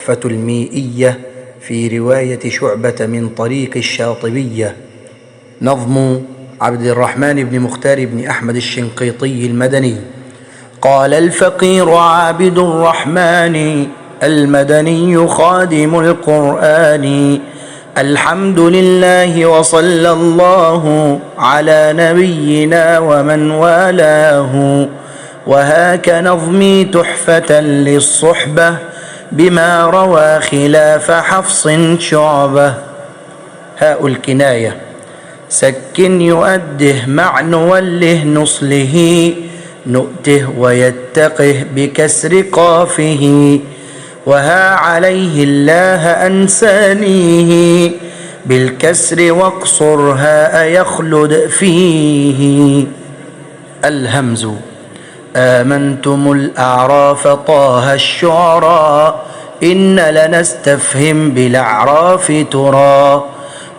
التحفة الميئية في رواية شعبة من طريق الشاطبية. نظم عبد الرحمن بن مختار بن أحمد الشنقيطي المدني. قال الفقير عابد الرحمن المدني خادم القرآن: الحمد لله وصلى الله على نبينا ومن والاه. وهاك نظمي تحفة للصحبة بما روى خلاف حفص شعبة. هاء الكناية سكن يؤده مع نوله نصله نؤته ويتقه بكسر قافه. وها عليه الله أنسانيه بالكسر واقصر هاء يخلد فيه. الهمز آمنتم الأعراف طه الشعراء إن لنستفهم بالأعراف ترى.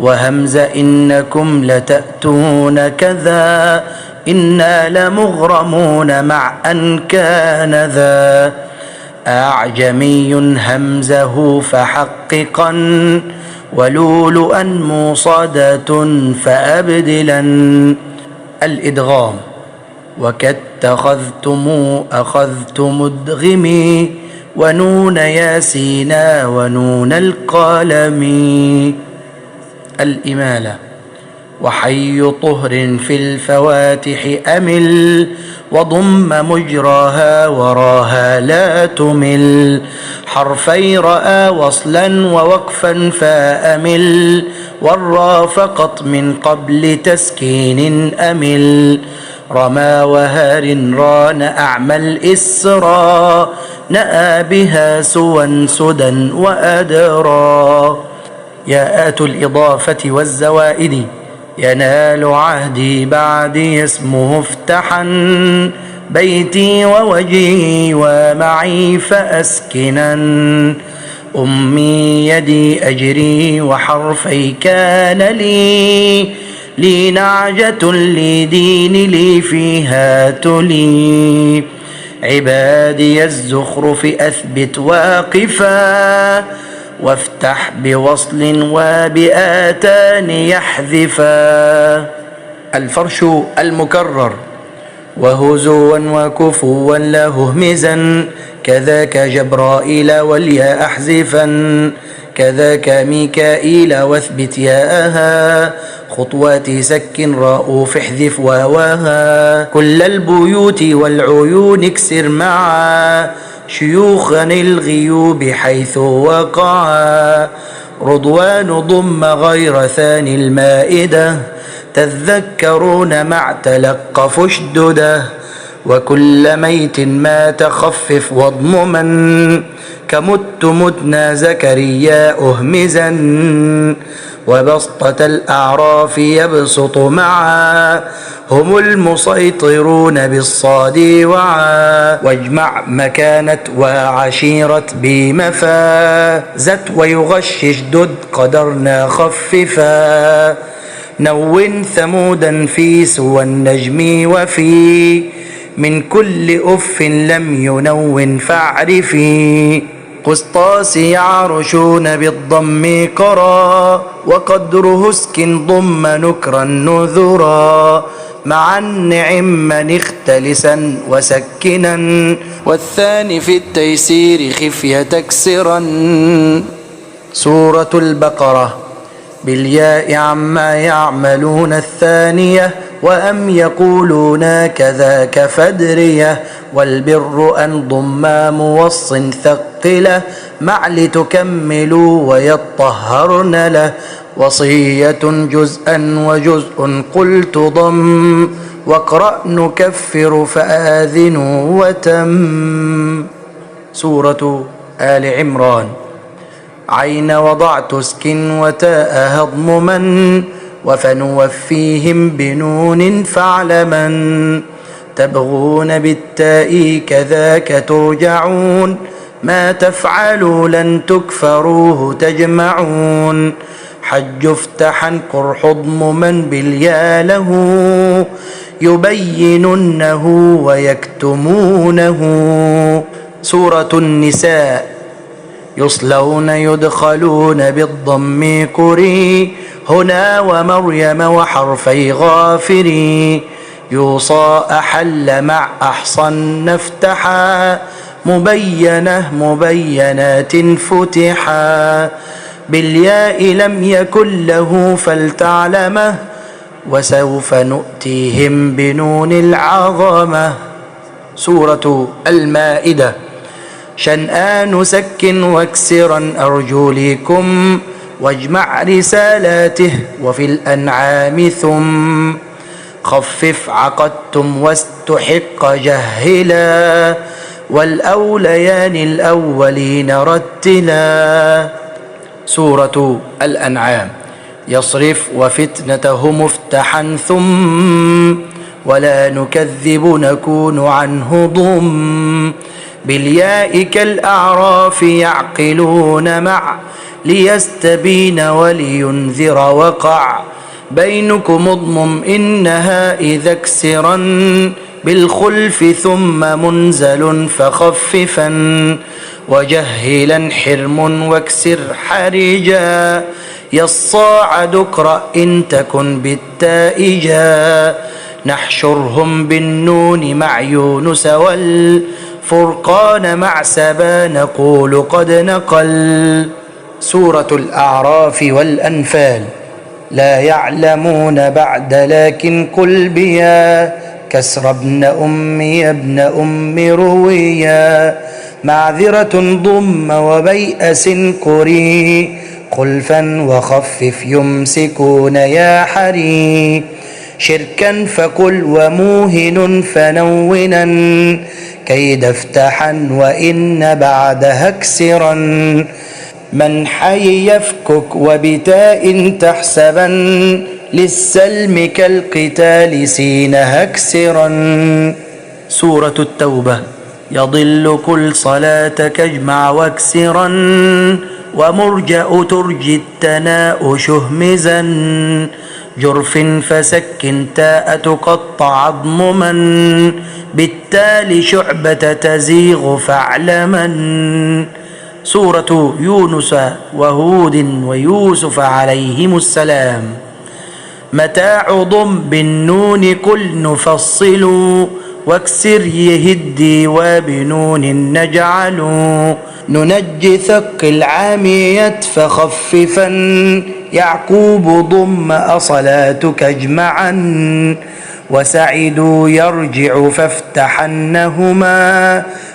وهمز إنكم لتأتون كذا إنا لمغرمون مع أن كان ذا. أعجمي همزه فحققا ولولؤا موصدة فأبدلا. الإدغام وكاتخذتم أخذت مدغمي ونون ياسينا ونون القلم. الإمالة وحي طهر في الفواتح أمل وضم مجراها وراها لا تمل. حرفي رأى وصلا ووقفا فأمل والرا فقط من قبل تسكين أمل. رمى وهار ران أعمل إسرا نأى بها سوى سدا وأدرا. ياءات الإضافة والزوائد ينال عهدي بعدي اسمه افتحا بيتي ووجهي ومعي فأسكنا. أمي يدي أجري وحرفي كان لي نعجة لدين لي فيها تلي. عبادي الزخرف أثبت واقفا وافتح بوصل وبآتان يحذفا. الفرش المكرر وهزوا وكفوا له همزا كذاك جبرائيل والياء أحذفا. كذاك ميكائيل واثبت ياءها خطوات سك رؤوف احذف واواها. كل البيوت والعيون اكسر معا شيوخا الغيوب حيث وقعا. رضوان ضم غير ثاني المائدة تذكرون مع تلقف اشدده. وكل ميت ما تخفف واضمما كمت متنا زكريا أهمزا. وبسطة الأعراف يبسط معا هم المسيطرون بالصاد وعا. واجمع مكانة وعشيرة بمفا زت ويغشش دد قدرنا خففا. نون ثمودا في سوى النجم وفي من كل أف لم ينون فاعرفي. قسطاس يعرشون بالضم قرا وقدره اسكن ضم نكرا نذرا. مع النعم من اختلسا وسكنا والثاني في التيسير خفية تكسرا. سورة البقرة بالياء عما يعملون الثانية وأم يقولون كذاك فدرية. والبر أن ضم موص ثقله مع لتكملوا ويطهرن له. وصية جزءا وجزء قلت ضم واقرأ نكفر فآذنوا وتم. سورة آل عمران عين وضعت اسكن وتاء هضمما وفنوفيهم بنون فاعلما. تبغون بالتاء كذاك ترجعون ما تفعلوا لن تكفروه تجمعون. حج افتحا قرح ضمما باليا له يبيننه ويكتمونه. سورة النساء يصلون يدخلون بالضم كري هنا ومريم وحرفي غافري يوصى أحل مع أحصن افتحا مبينة مبينات فتحا بالياء لم يكن له فلتعلمه وسوف نؤتيهم بنون العظمة. سورة المائدة. شنآن سكن واكسرا أرجلكم واجمع رسالاته وفي الأنعام ثم خفف عقدتم واستحق جهلا والأوليان الأولين رتلا. سورة الأنعام. يصرف وفتنته مفتحا ثم ولا نكذب نكون عنه ضم بالياء كالأعراف يعقلون مع ليستبين ولينذر وقع بينكم اضمم إنها إذا اكسرا بالخلف ثم منزل فخففا وجهلا حرم واكسر حرجا يصاعد اقرأ إن تكن بالتاء جا نحشرهم بالنون مع يونس والفرقان مع سبا نقول قد نقل. سورة الأعراف والأنفال. لا يعلمون بعد لكن قل بيا كسر ابن أمي ابن أم رويا معذرة ضم وبيأس قري خلفا وخفف يمسكون يا حري شركا فقل وموهن فنونا كيد افتحا وإن بعدها اكسرا من حي يفكك وبتاء تحسبا للسلم كالقتال سينها اكسرا. سورة التوبة. يضل كل صلاتك اجمع واكسرا ومرجأ ترجي التناء شهمزا جرف فسكن تاء تقطع عظما بالتالي شعبة تزيغ فاعلما. سورة يونس وهود ويوسف عليهم السلام. متاع ضم بالنون قل نفصل واكسر يهدي وبنون نجعل ننجي ثق العامية فخففا يعقوب ضم أصلاتك اجمعا وسعدوا يرجع فافتحنهما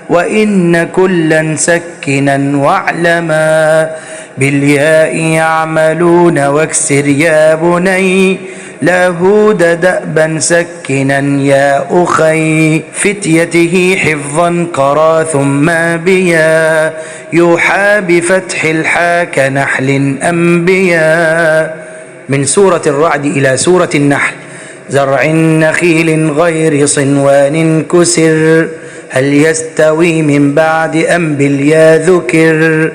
وإن كلا سكنا واعلما بالياء يعملون واكسر يا بني لاهود دأبا سكنا يا أخي فتيته حفظا قرا ثم بيا يوحى بفتح الحاك نحل أنبياء. من سورة الرعد إلى سورة النحل. زرع نخيل غير صنوان كسر هل يستوي من بعد أم باليا ذكر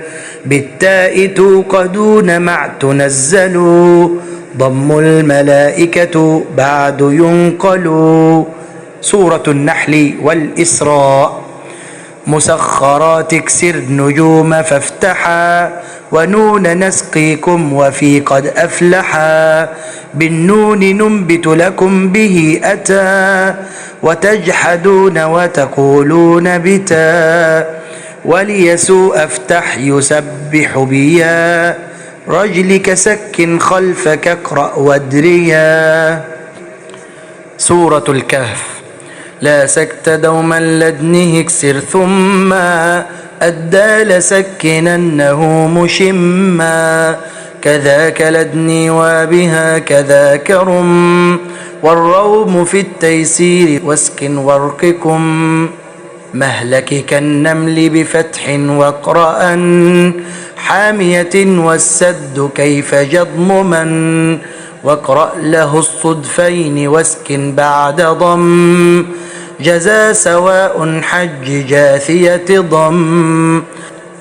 بالتاء توقدون مع تنزلوا ضم الملائكة بعد ينقلوا. سورة النحل والإسراء. مسخرات اكسر نجوم فافتحا ونون نسقيكم وفي قد أفلحا بالنون ننبت لكم به أتى وتجحدون وتقولون بتا وليسوء افتح يسبح بيا رجلك سك خلفك اقرأ وادريا. سورة الكهف. لا سكت دوما لدنه اكسر ثم الدال سكننه مشما كذاك لدني وبها كذاك رم والروم في التيسير واسكن وارقكم مهلك كالنمل بفتح واقرأ حامية والسد كيف جضمما واقرأ له الصدفين واسكن بعد ضم جزا سواء حج جاثية ضم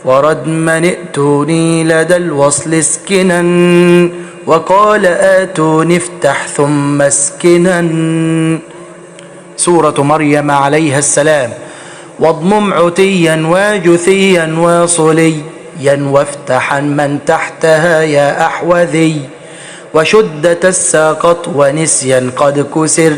ورد من ائتوني لدى الوصل اسكنا وقال آتوني افتح ثم اسكنا. سورة مريم عليها السلام. واضمم عتيا وجثيا وصلي وافتحا من تحتها يا أحوذي، وشدة الساقط ونسيا قد كسر،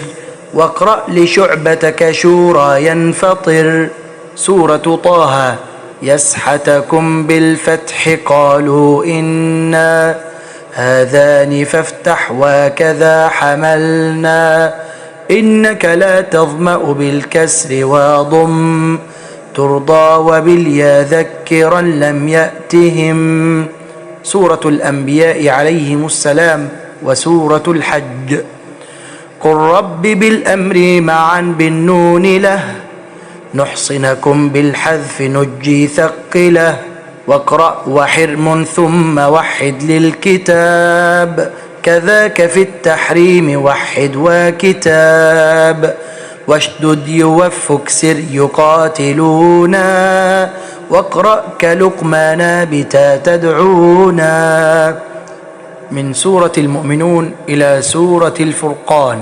واقرأ لشعبة كشورى ينفطر. سورة طه. يسحتكم بالفتح قالوا إنا هذان فافتح وكذا حملنا، إنك لا تظمأ بالكسر واضم، ترضى وباليا ذكرا لم يأتهم. سورة الأنبياء عليهم السلام وسورة الحج. قل رب بالأمر معا بالنون له، نحصنكم بالحذف نجي ثقله، واقرأ وحرم ثم وحد للكتاب، كذاك في التحريم وحد وكتاب، واشدد يوفك سر يقاتلونا، واقرأ كلقمان بتا تدعونا. من سورة المؤمنون إلى سورة الفرقان.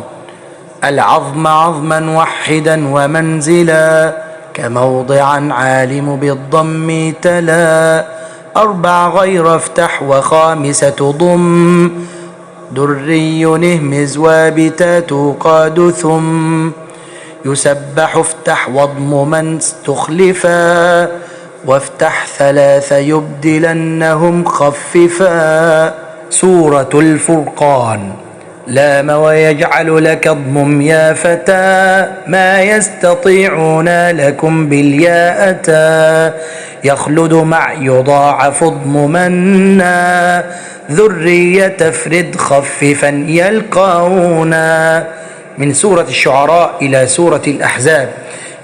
العظم عظما وحدا ومنزلا، كموضعا عالم بالضم تلا، أربع غير افتح وخامسة ضم، دري نهمز وابتات قاد ثم، يسبح افتح واضم من استخلفا، وافتح ثلاث يبدلنهم خففا. سورة الفرقان. لام ويجعل لك اضمم يا فتى، ما يستطيعون لكم بالياء أتى، يخلد مع يضاعف اضممنا، ذرية افرد خففا يلقونا. من سورة الشعراء إلى سورة الأحزاب.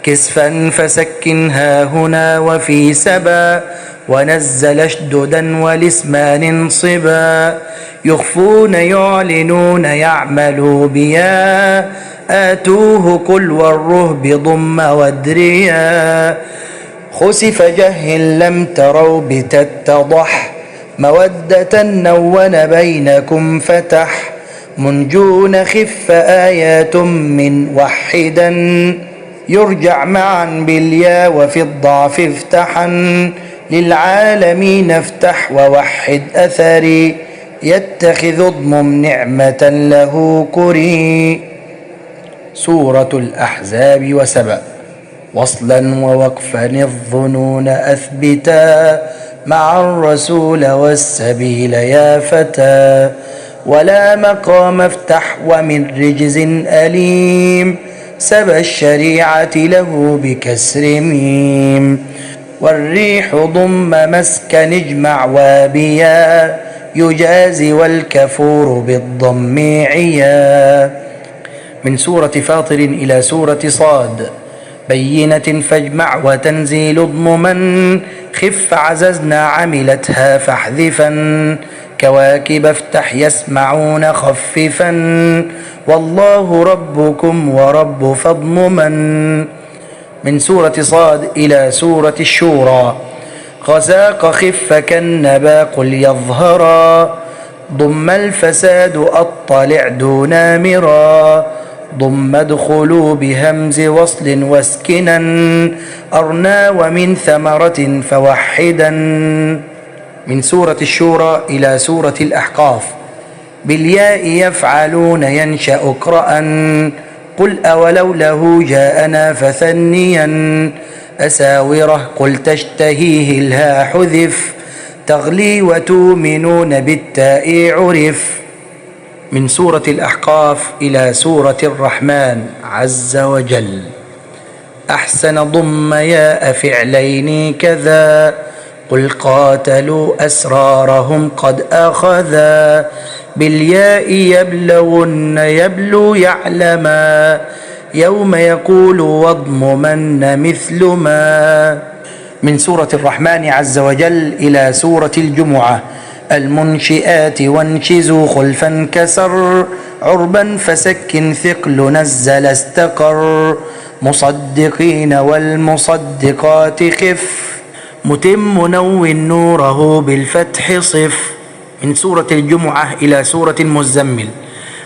كسفا فسكن هاهنا وفي سبا، ونزل اشددا والاسمان انصبا، يخفون يعلنون يعملوا بيا، آتوه كل والرهب ضم وادريا، خسف جهل لم تروا بتتضح، مودة نون بينكم فتح، منجون خف آيات من وحدا، يرجع معا باليا وفي الضعف افتحا، للعالمين افتح ووحد أثري، يتخذ اضمم نعمة له كري. سورة الأحزاب وسبأ. وصلا ووقفا الظنون أثبتا، مع الرسول والسبيل يا فتى، ولا مقام افتح ومن رجز أليم، سبى الشريعة له بكسر ميم، والريح ضم مسكن اجمع وابيا، يجازي والكفور بالضم عيا. من سورة فاطر إلى سورة صاد. بينة فاجمع وتنزيل اضمما، خف عززنا عملتها فاحذفا، كواكب افتح يسمعون خففا، والله ربكم ورب فاضمما. من سورة صاد إلى سورة الشورى. غزاق خف كالنبا قل يظهرا، ضم الفساد أطلع دون مرا، ضم ادخلوا بهمز وصل واسكنا، أرنا ومن ثمرة فوحدا. من سورة الشورى إلى سورة الأحقاف. بالياء يفعلون ينشأ اقرأ، قل أولو له جاءنا فثنيا، أساوره قل تشتهيه الها حذف، تغلي وتؤمنون بالتاء عرف. من سورة الأحقاف إلى سورة الرحمن عز وجل. أحسن ضم ياء فعلين كذا، قل قاتلوا أسرارهم قد أخذا، بالياء يبلغن يبلو يعلما، يوم يقول واضممن مثل ما. من سورة الرحمن عز وجل إلى سورة الجمعة. المنشئات وانشزوا خلفا كسر، عربا فسكن ثقل نزل استقر، مصدقين والمصدقات خف، متم نون نوره بالفتح صف. من سورة الجمعة إلى سورة المزمل.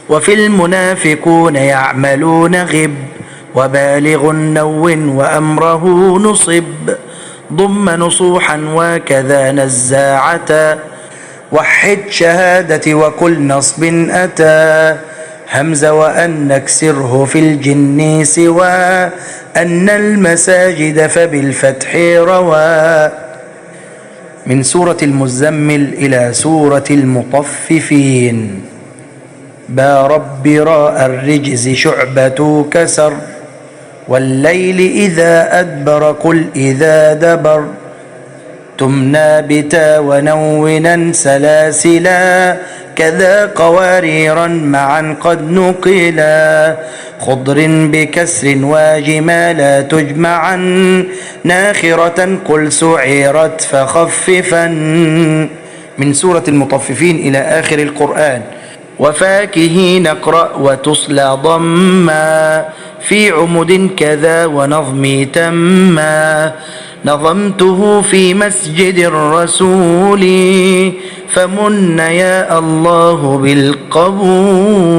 وفي المنافقون يعملون غب، وبالغ نون وأمره نصب، ضم نصوحا وكذا نزاعة وحد شهادة وكل نصب أتى همز وأن نكسره في الجن سوى أن المساجد فبالفتح روى. من سورة المزمل إلى سورة المطففين. با رب راء الرجز شعبة كسر والليل إذا أدبر قل إذا دبر تمنى بتا ونونا سلاسلا كذا قواريرا معا قد نقلا خضر بكسر واجما تجمعا ناخرة قل سعيرت فخففا. من سورة المطففين إلى آخر القرآن. وفاكه نقرأ وتصلى ضما في عمد كذا ونظمي تما نظمته في مسجد الرسول فمن يا الله بالقبول.